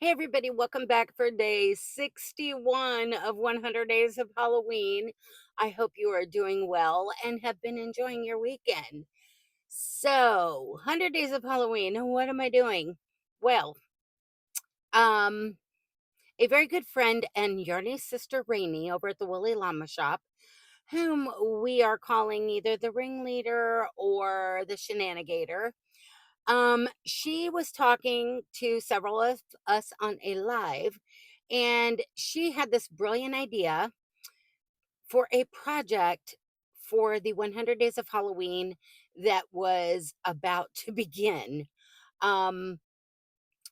Hey, everybody, welcome back for day 61 of 100 Days of Halloween. I hope you are doing well and have been enjoying your weekend. So, 100 Days of Halloween, what am I doing? Well, um, a very good friend and Yarny's sister Ranee over at the Woolly Llama Shop, whom we are calling either the ringleader or the shenanigator. She was talking to several of us on a live, and she had this brilliant idea for a project for the 100 Days of Halloween that was about to begin. Um,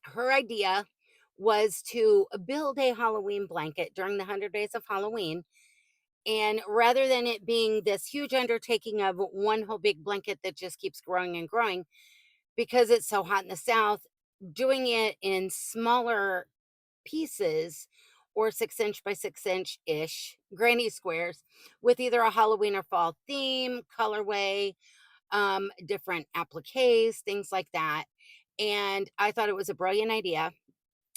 Her idea was to build a Halloween blanket during the 100 Days of Halloween. And rather than it being this huge undertaking of one whole big blanket that just keeps growing and growing, because it's so hot in the South, doing it in smaller pieces or 6-inch by 6-inch ish granny squares with either a Halloween or fall theme, colorway, different appliques, things like that. And I thought it was a brilliant idea.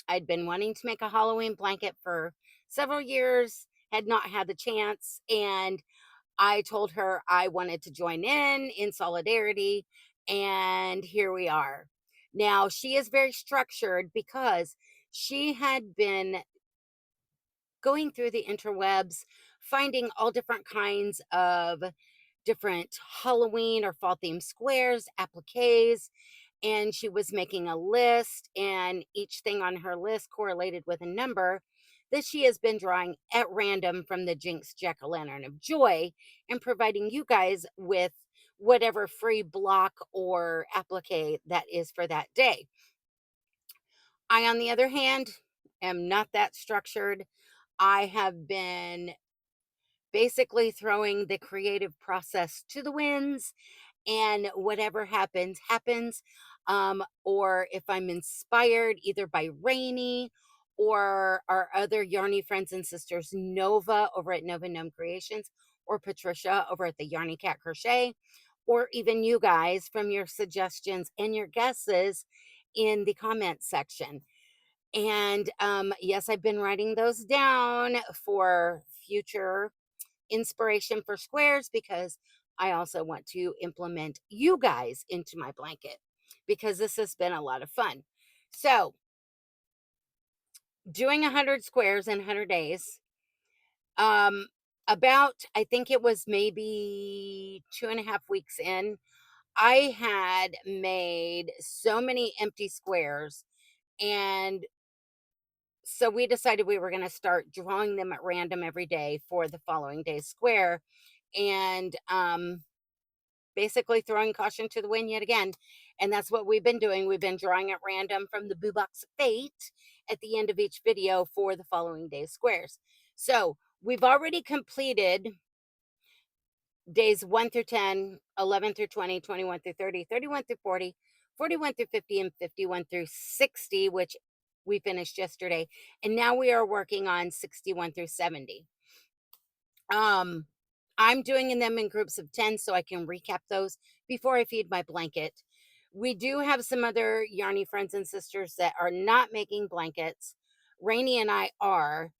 I'd been wanting to make a Halloween blanket for several years, had not had the chance. And I told her I wanted to join in solidarity, and here we are. Now, she is very structured because she had been going through the interwebs, finding all different kinds of different Halloween or fall themed squares, appliques, and she was making a list, and each thing on her list correlated with a number that she has been drawing at random from the Jinx Jack-o'-lantern of Joy and providing you guys with whatever free block or applique that is for that day. I, on the other hand, am not that structured. I have been basically throwing the creative process to the winds, and whatever happens, happens. Or if I'm inspired either by Rainy or our other Yarny friends and sisters, Nova over at Nova Gnome Creations, or Patricia over at the Yarny Cat Crochet, or even you guys from your suggestions and your guesses in the comments section. And yes, I've been writing those down for future inspiration for squares because I also want to implement you guys into my blanket because this has been a lot of fun. So, doing 100 squares in 100 days. Um, about, I think it was maybe 2.5 weeks in, I had made so many empty squares. And so we decided we were going to start drawing them at random every day for the following day's square. And basically throwing caution to the wind yet again. And that's what we've been doing. We've been drawing at random from the Boo Box of Fate at the end of each video for the following day's squares. So we've already completed days 1 through 10, 11 through 20, 21 through 30, 31 through 40, 41 through 50, and 51 through 60, which we finished yesterday. And now we are working on 61 through 70. Um, I'm doing them in groups of 10 so I can recap those before I feed my blanket. We do have some other Yarny friends and sisters that are not making blankets. Rainey and I are,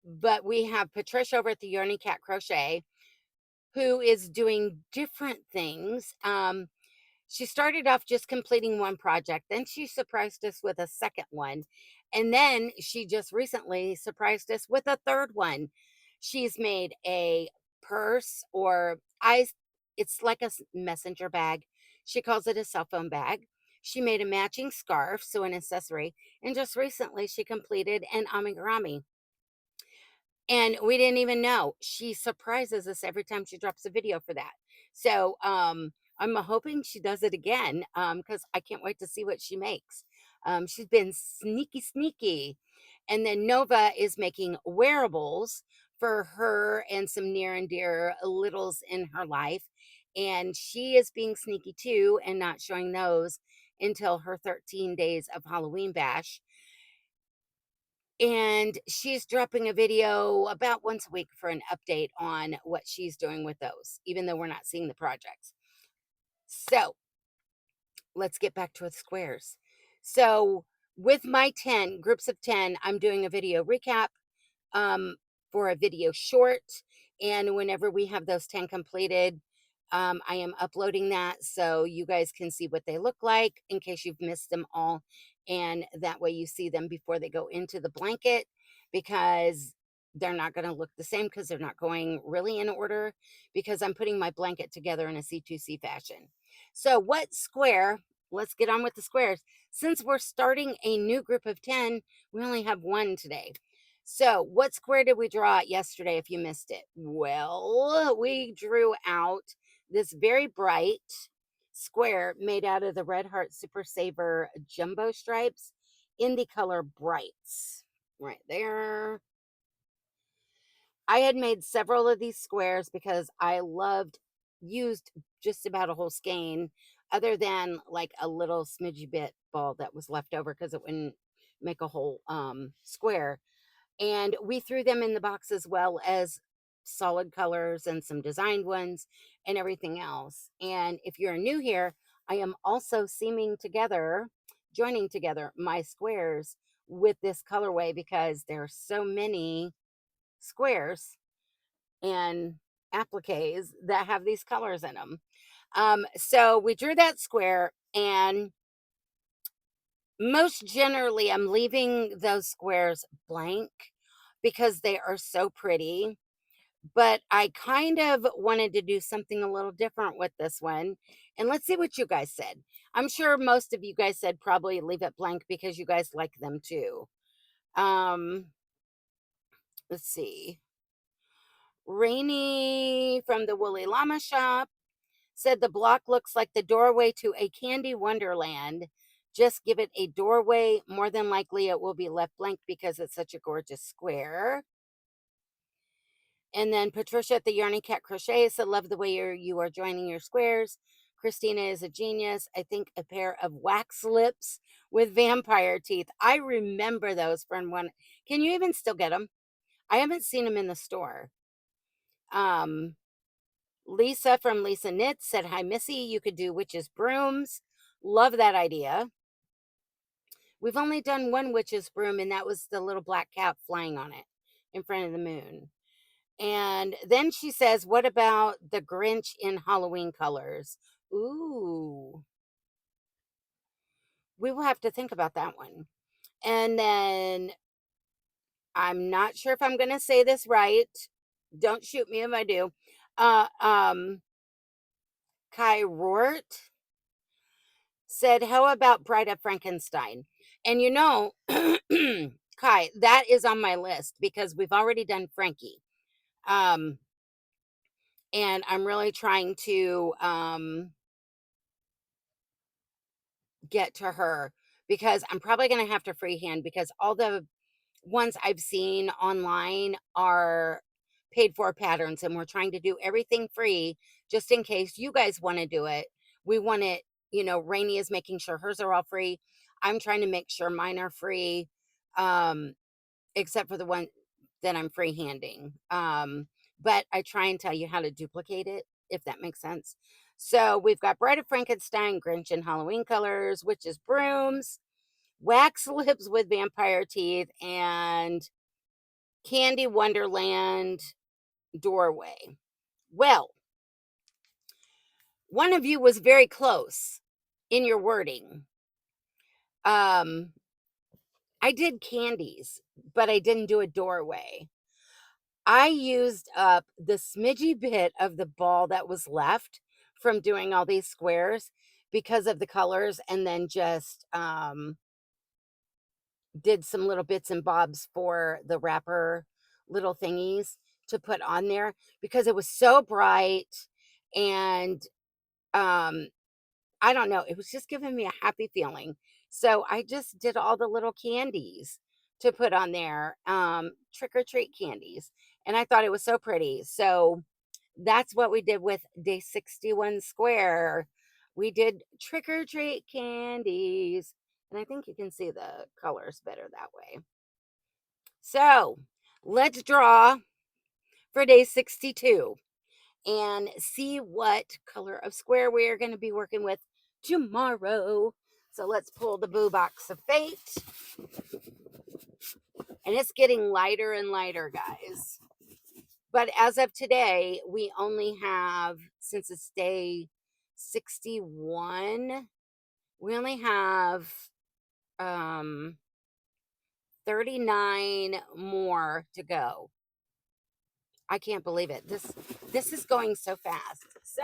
but we have Patricia over at the Yarny Cat Crochet who is doing different things. She started off just completing one project, then she surprised us with a second one, and then she just recently surprised us with a third one. She's made a purse, or I it's like a messenger bag. She calls it a cell phone bag. She made a matching scarf, so an accessory, and just recently she completed an amigurumi. And we didn't even know. She surprises us every time she drops a video for that. So, I'm hoping she does it again, because I can't wait to see what she makes. She's been sneaky, sneaky. And then Nova is making wearables for her and some near and dear littles in her life. And she is being sneaky too and not showing those until her 13 days of Halloween bash, and she's dropping a video about once a week for an update on what she's doing with those, even though we're not seeing the projects. So let's get back to the squares. So with my 10 groups of 10, I'm doing a video recap um, for a video short. And whenever we have those 10 completed, I am uploading that so you guys can see what they look like in case you've missed them all. And that way you see them before they go into the blanket, because they're not going to look the same because they're not going really in order, because I'm putting my blanket together in a C2C fashion. So, what square? Let's get on with the squares. Since we're starting a new group of 10, we only have one today. So, what square did we draw out yesterday if you missed it? Well, we drew out this very bright square made out of the Red Heart Super Saver jumbo stripes in the color Brights. Right there. I had made several of these squares because I used just about a whole skein, other than like a little smidgy bit ball that was left over because it wouldn't make a whole square. And we threw them in the box as well as solid colors and some designed ones and everything else. And if you're new here, I am also joining together my squares with this colorway because there are so many squares and appliques that have these colors in them. So we drew that square, and most generally, I'm leaving those squares blank because they are so pretty. But I kind of wanted to do something a little different with this one. And let's see what you guys said. I'm sure most of you guys said probably leave it blank because you guys like them too. Um, let's see. Ranee from the Woolly Llama Shop said the block looks like the doorway to a candy wonderland. Just give it a doorway. More than likely, it will be left blank because it's such a gorgeous square. And then Patricia at the Yarny Cat Crochet said, love the way you are joining your squares. Christina is a genius. I think a pair of wax lips with vampire teeth. I remember those from one. Can you even still get them? I haven't seen them in the store. Lisa from Lisa Knits said, hi, Missy. You could do witch's brooms. Love that idea. We've only done one witch's broom, and that was the little black cat flying on it in front of the moon. And then she says, what about the Grinch in Halloween colors? Ooh, we will have to think about that one. And then I'm not sure if I'm going to say this right. Don't shoot me if I do. Uh, um, Kai Rort said, how about Bride of Frankenstein? And Kai, that is on my list because we've already done Frankie. Um, and I'm really trying to get to her because I'm probably going to have to freehand because all the ones I've seen online are paid for patterns, and we're trying to do everything free just in case you guys want to do it. We want it, Rainey is making sure hers are all free. I'm trying to make sure mine are free, um, except for the one that I'm freehanding. But I try and tell you how to duplicate it, if that makes sense. So we've got Bride of Frankenstein, Grinch in Halloween colors, witches brooms, wax lips with vampire teeth, and Candy Wonderland doorway. Well, one of you was very close in your wording. I did candies, but I didn't do a doorway. I used up the smidgy bit of the ball that was left from doing all these squares because of the colors, and then just did some little bits and bobs for the wrapper little thingies to put on there because it was so bright. And um I don't know, it was just giving me a happy feeling. So I just did all the little candies to put on there, trick or treat candies. And I thought it was so pretty. So that's what we did with day 61 square. We did trick or treat candies. And I think you can see the colors better that way. So let's draw for day 62 and see what color of square we are going to be working with tomorrow. So let's pull the boo box of fate. And it's getting lighter and lighter, guys. But as of today, we only have, since it's day 61, we only have 39 more to go. I can't believe it. This is going so fast. So,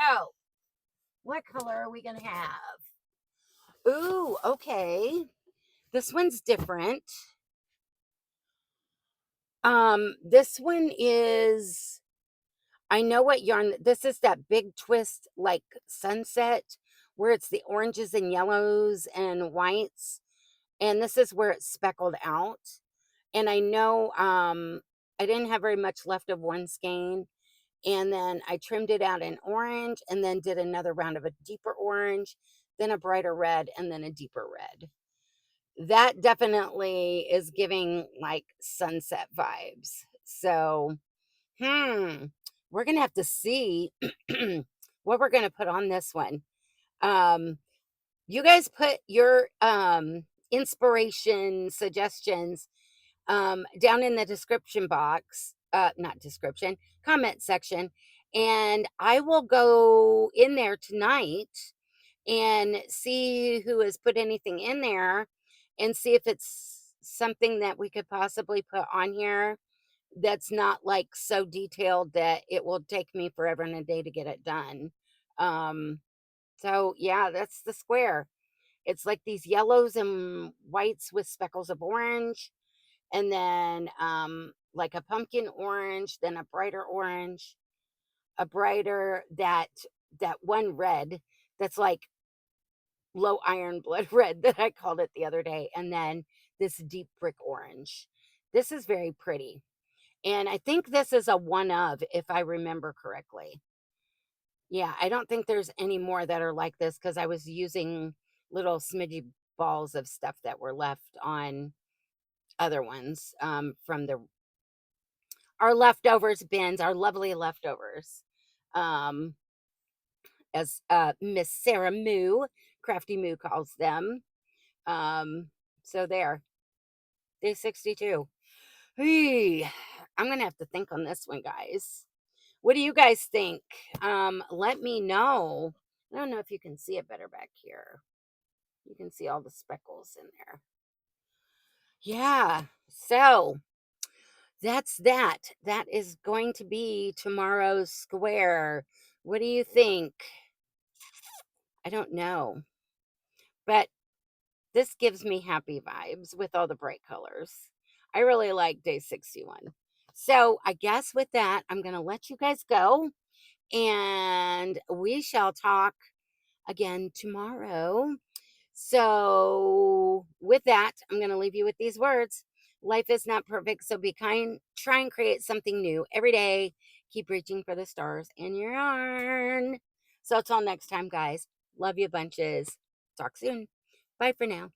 what color are we gonna have? Ooh, okay. This one's different. This one is, I know what yarn. This is that big twist like sunset where it's the oranges and yellows and whites. And this is where it's speckled out. And I know I didn't have very much left of one skein. And then I trimmed it out in orange and then did another round of a deeper orange, then a brighter red, and then a deeper red. That definitely is giving like sunset vibes. So, we're gonna have to see what we're gonna put on this one. Um, you guys put your inspiration suggestions down in the description box, not description, comment section, and I will go in there tonight and see who has put anything in there and see if it's something that we could possibly put on here that's not like so detailed that it will take me forever and a day to get it done. Um, so yeah, that's the square. It's like these yellows and whites with speckles of orange, and then like a pumpkin orange, then a brighter orange, a brighter that one red that's like low iron blood red that I called it the other day, and then this deep brick orange. This is very pretty. And I think this is a one of, if I remember correctly. Yeah, I don't think there's any more that are like this because I was using little smidgy balls of stuff that were left on other ones from our leftovers bins, our lovely leftovers. Um, as Miss Sarah Moo, Crafty Moo calls them. Um, so there, day 62. Hey, I'm gonna have to think on this one, guys. What do you guys think? Let me know. I don't know if you can see it better back here. You can see all the speckles in there. Yeah. So that's that. That is going to be tomorrow's square. What do you think? I don't know. But this gives me happy vibes with all the bright colors. I really like day 61. So I guess with that, I'm going to let you guys go and we shall talk again tomorrow. So, with that, I'm going to leave you with these words. Life is not perfect, so be kind. Try and create something new every day. Keep reaching for the stars in your yarn. So, until next time, guys, love you bunches. Talk soon. Bye for now.